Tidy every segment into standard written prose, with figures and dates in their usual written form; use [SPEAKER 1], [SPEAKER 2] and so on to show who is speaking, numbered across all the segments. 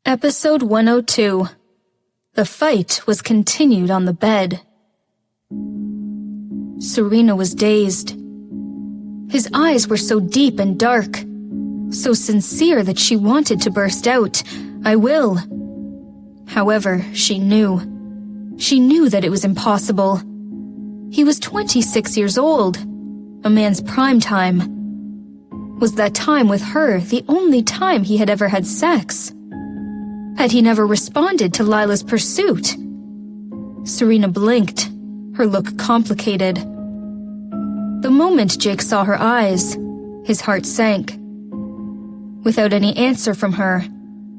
[SPEAKER 1] Episode 102. The fight was continued on the bed. Serena was dazed. His eyes were so deep and dark, so sincere that she wanted to burst out, "I will." However, she knew that it was impossible. He was 26 years old, a man's prime time. Was that time with her the only time he had ever had sex? Had he never responded to Lila's pursuit? Serena blinked, her look complicated. The moment Jake saw her eyes, his heart sank. Without any answer from her,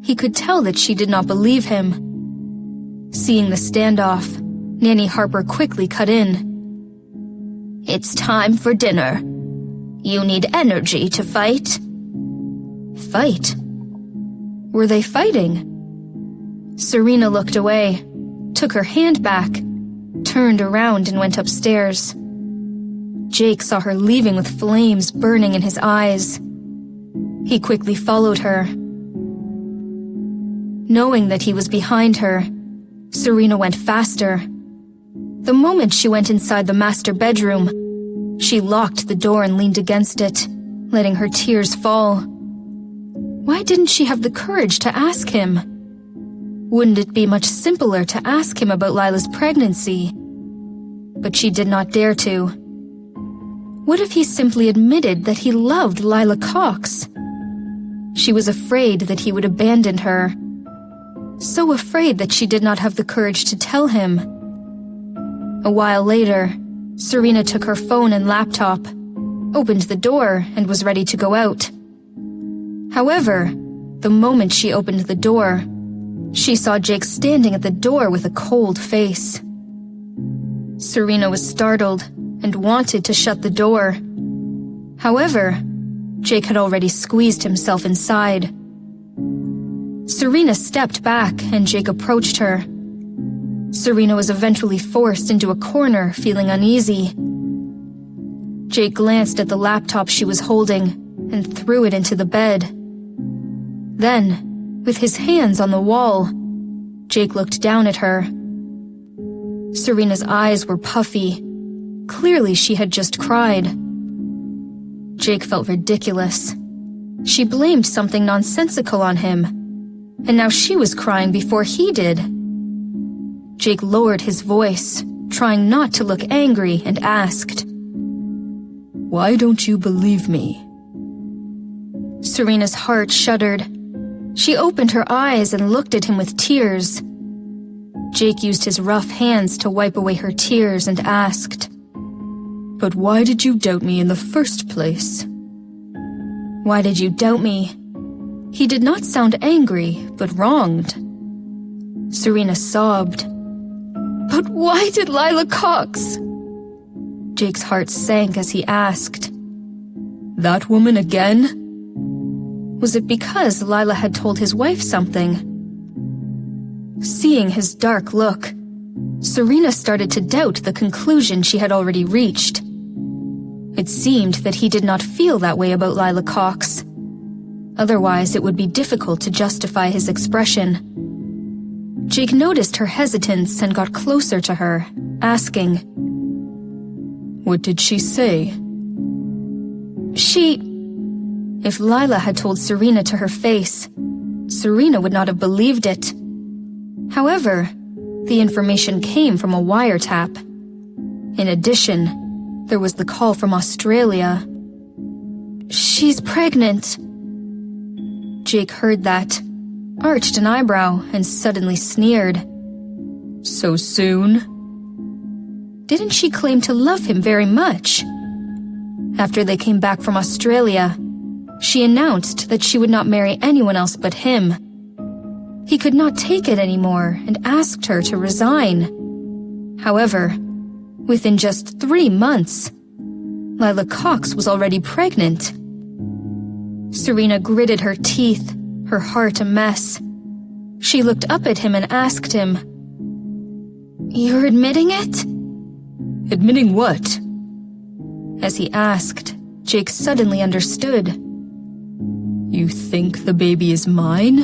[SPEAKER 1] he could tell that she did not believe him. Seeing the standoff, Nanny Harper quickly cut in.
[SPEAKER 2] "It's time for dinner. You need energy to fight."
[SPEAKER 1] Fight? Were they fighting? Serena looked away, took her hand back, turned around and went upstairs. Jake saw her leaving with flames burning in his eyes. He quickly followed her. Knowing that he was behind her, Serena went faster. The moment she went inside the master bedroom, she locked the door and leaned against it, letting her tears fall. Why didn't she have the courage to ask him? Wouldn't it be much simpler to ask him about Lila's pregnancy? But she did not dare to. What if he simply admitted that he loved Lila Cox? She was afraid that he would abandon her. So afraid that she did not have the courage to tell him. A while later, Serena took her phone and laptop, opened the door, and was ready to go out. However, the moment she opened the door, she saw Jake standing at the door with a cold face. Serena was startled and wanted to shut the door. However, Jake had already squeezed himself inside. Serena stepped back and Jake approached her. Serena was eventually forced into a corner, feeling uneasy. Jake glanced at the laptop she was holding and threw it into the bed. Then, with his hands on the wall, Jake looked down at her. Serena's eyes were puffy. Clearly she had just cried. Jake felt ridiculous. She blamed something nonsensical on him, and now she was crying before he did. Jake lowered his voice, trying not to look angry, and asked,
[SPEAKER 3] "Why don't you believe me?"
[SPEAKER 1] Serena's heart shuddered. She opened her eyes and looked at him with tears. Jake used his rough hands to wipe away her tears and asked,
[SPEAKER 3] "But why did you doubt me in the first place?"
[SPEAKER 1] "Why did you doubt me?" He did not sound angry, but wronged. Serena sobbed. "But why did Lila Cox?" Jake's heart sank as he asked,
[SPEAKER 3] "That woman again?"
[SPEAKER 1] Was it because Lila had told his wife something? Seeing his dark look, Serena started to doubt the conclusion she had already reached. It seemed that he did not feel that way about Lila Cox. Otherwise, it would be difficult to justify his expression. Jake noticed her hesitance and got closer to her, asking,
[SPEAKER 3] "What did she say?"
[SPEAKER 1] If Lila had told Serena to her face, Serena would not have believed it. However, the information came from a wiretap. In addition, there was the call from Australia. "She's pregnant." Jake heard that, arched an eyebrow, and suddenly sneered.
[SPEAKER 3] "So soon?"
[SPEAKER 1] Didn't she claim to love him very much? After they came back from Australia, she announced that she would not marry anyone else but him. He could not take it anymore and asked her to resign. However, within just 3 months, Lila Cox was already pregnant. Serena gritted her teeth, her heart a mess. She looked up at him and asked him, "You're admitting it?"
[SPEAKER 3] "Admitting what?"
[SPEAKER 1] As he asked, Jake suddenly understood.
[SPEAKER 3] "You think the baby is mine?"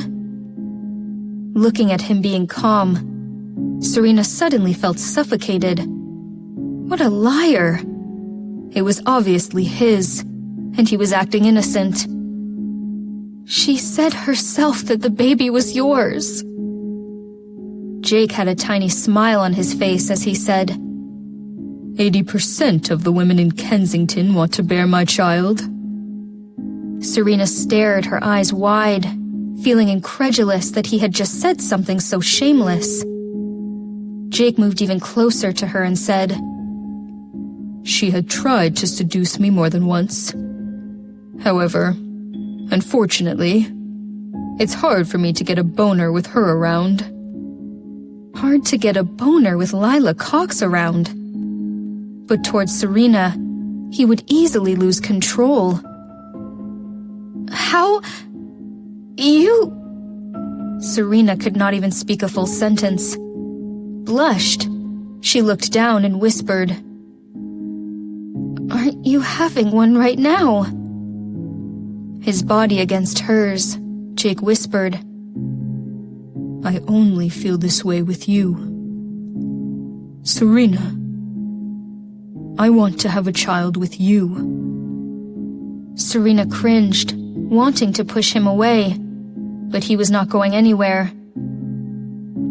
[SPEAKER 1] Looking at him being calm, Serena suddenly felt suffocated. What a liar! It was obviously his, and he was acting innocent. She said herself that the baby was yours. Jake had a tiny smile on his face as he said,
[SPEAKER 3] 80% of the women in Kensington want to bear my child.
[SPEAKER 1] Serena stared, her eyes wide, feeling incredulous that he had just said something so shameless. Jake moved even closer to her and said,
[SPEAKER 3] She had tried to seduce me more than once. However, unfortunately, it's hard for me to get a boner with her around.
[SPEAKER 1] Hard to get a boner with Lila Cox around. But towards Serena, he would easily lose control. How... you... Serena could not even speak a full sentence. Blushed, she looked down and whispered, Aren't you having one right now? His body against hers, Jake whispered,
[SPEAKER 3] I only feel this way with you. Serena, I want to have a child with you.
[SPEAKER 1] Serena cringed, wanting to push him away, but he was not going anywhere.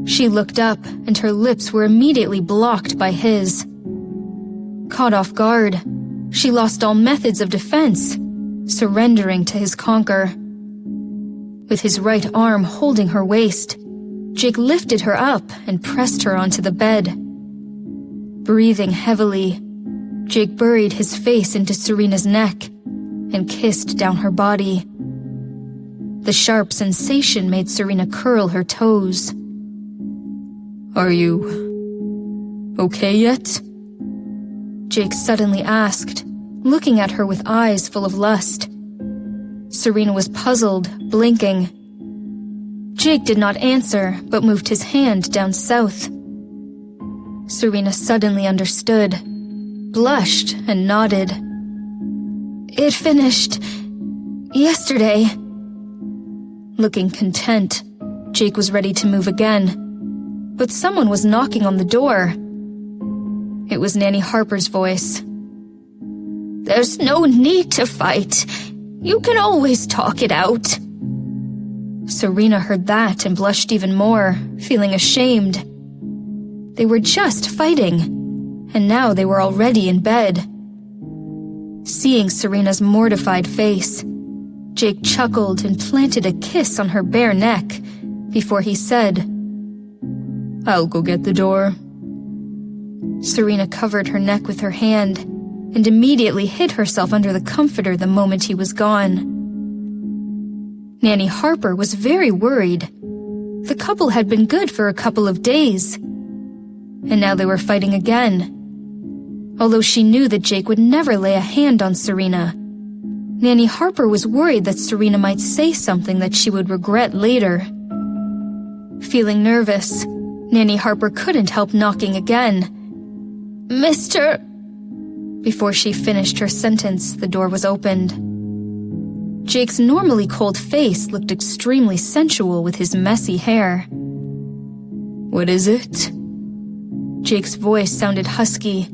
[SPEAKER 1] She looked up, and her lips were immediately blocked by his. Caught off guard, she lost all methods of defense, surrendering to his conquer. With his right arm holding her waist, Jake lifted her up and pressed her onto the bed. Breathing heavily, Jake buried his face into Serena's neck and kissed down her body. The sharp sensation made Serena curl her toes.
[SPEAKER 3] Are you okay yet?
[SPEAKER 1] Jake suddenly asked, looking at her with eyes full of lust. Serena was puzzled, blinking. Jake did not answer, but moved his hand down south. Serena suddenly understood, blushed, and nodded. It finished... yesterday. Looking content, Jake was ready to move again. But someone was knocking on the door. It was Nanny Harper's voice. There's no need to fight. You can always talk it out. Serena heard that and blushed even more, feeling ashamed. They were just fighting, and now they were already in bed. Seeing Serena's mortified face, Jake chuckled and planted a kiss on her bare neck before he said,
[SPEAKER 3] I'll go get the door.
[SPEAKER 1] Serena covered her neck with her hand and immediately hid herself under the comforter the moment he was gone. Nanny Harper was very worried. The couple had been good for a couple of days, and now they were fighting again. Although she knew that Jake would never lay a hand on Serena, Nanny Harper was worried that Serena might say something that she would regret later. Feeling nervous, Nanny Harper couldn't help knocking again. Mr. Before she finished her sentence, the door was opened. Jake's normally cold face looked extremely sensual with his messy hair.
[SPEAKER 3] What is it?
[SPEAKER 1] Jake's voice sounded husky,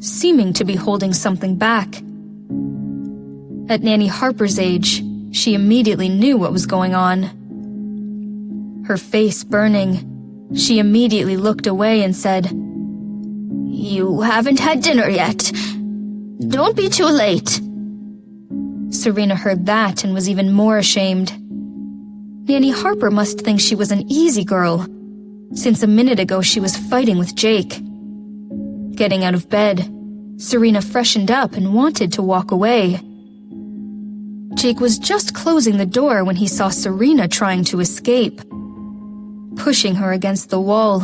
[SPEAKER 1] seeming to be holding something back. At Nanny Harper's age, she immediately knew what was going on. Her face burning, she immediately looked away and said, You haven't had dinner yet. Don't be too late. Serena heard that and was even more ashamed. Nanny Harper must think she was an easy girl, since a minute ago she was fighting with Jake. Getting out of bed, Serena freshened up and wanted to walk away. Jake was just closing the door when he saw Serena trying to escape. Pushing her against the wall,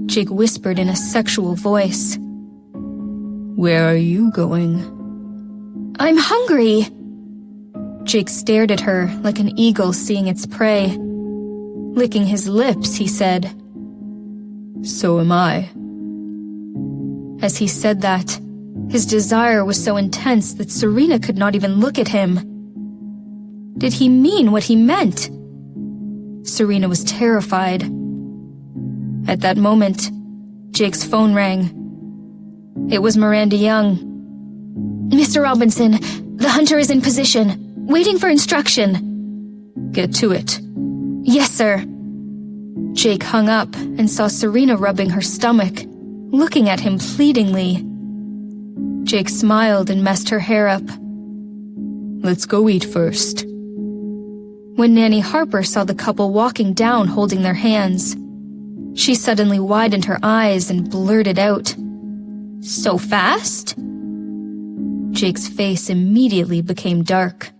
[SPEAKER 1] Jake whispered in a sexual voice,
[SPEAKER 3] Where are you going?
[SPEAKER 1] I'm hungry. Jake stared at her like an eagle seeing its prey. Licking his lips, he said,
[SPEAKER 3] So am I.
[SPEAKER 1] As he said that, his desire was so intense that Serena could not even look at him. Did he mean what he meant? Serena was terrified. At that moment, Jake's phone rang. It was Miranda Young.
[SPEAKER 2] Mr. Robinson, the hunter is in position, waiting for instruction.
[SPEAKER 3] Get to it.
[SPEAKER 2] Yes, sir.
[SPEAKER 1] Jake hung up and saw Serena rubbing her stomach, looking at him pleadingly. Jake smiled and messed her hair up.
[SPEAKER 3] Let's go eat first.
[SPEAKER 1] When Nanny Harper saw the couple walking down holding their hands, she suddenly widened her eyes and blurted out,
[SPEAKER 2] So fast?
[SPEAKER 1] Jake's face immediately became dark.